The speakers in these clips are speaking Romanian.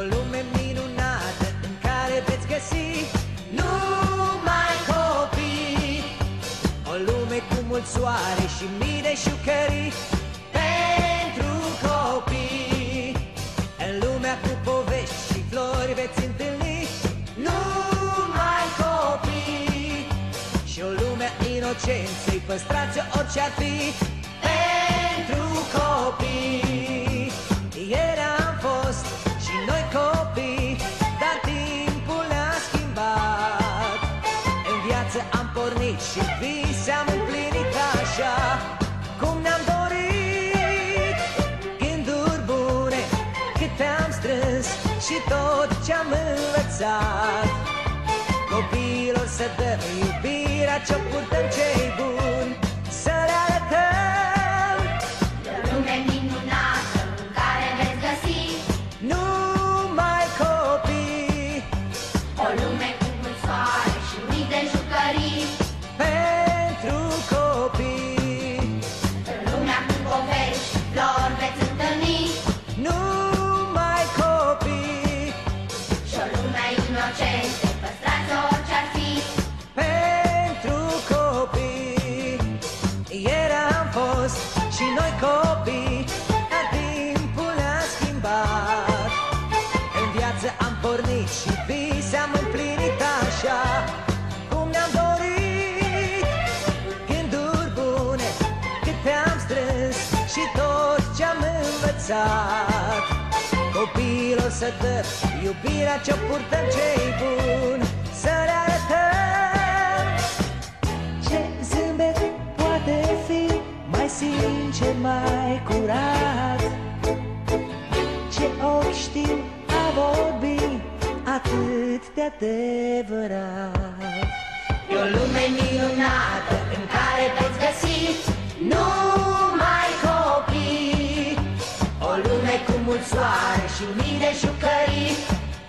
o lume minunată în care veți găsi numai copii. O lume cu mult soare și mii de șucării pentru copii. În lumea cu povești și flori veți întâlni numai copii. Și o lume a inocenței, păstrați-o orice-ar fi pentru copii. Ieri am fost și noi copii, dar timpul ne-a schimbat. În viață am pornit și vise am împlinit așa cum ne-am dorit. Gânduri bune câte am strâns și tot ce-am învățat. Copiilor să dăm iubirea ce-o purtăm cei buni, să le arătăm o lume minunată în care veți găsi numai copii. o lume cu mult soare și mii de jucării Pentru copii. în lumea cu povești și flori veți întâlni Numai copii. și o lume inocentă, păstrați orice-ar fi Pentru copii. Ieri am fost și noi copii, dar timpul ne-a schimbat. În viață am pornit și vise am împlinit așa cum ne-am dorit. Gânduri bune câte am strâns și tot ce-am învățat. Copiilor să dăm iubirea ce-o purtăm cei buni, să le arătăm. Ce zâmbet poate fi mai sincer, mai curat? Ce ochi știu a vorbi atât de adevărat? e o lume minunată în care veți găsi numai copii. O lume cu mult soare și mii de jucării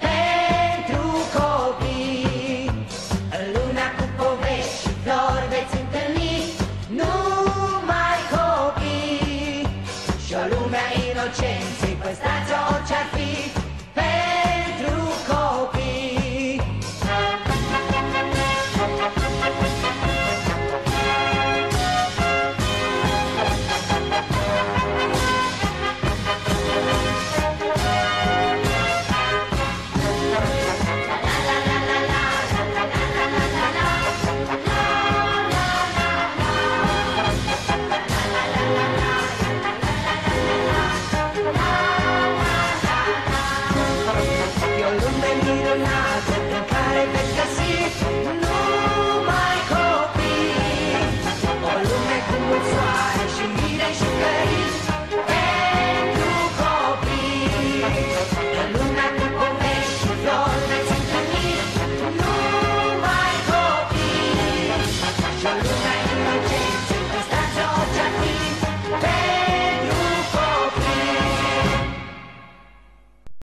Pentru copii, în lumea cu povești și flori veți întâlni numai copii. și o lume a inocenței, păstrați-o orice-ar fi pentru copii. E o lume minunată în care veți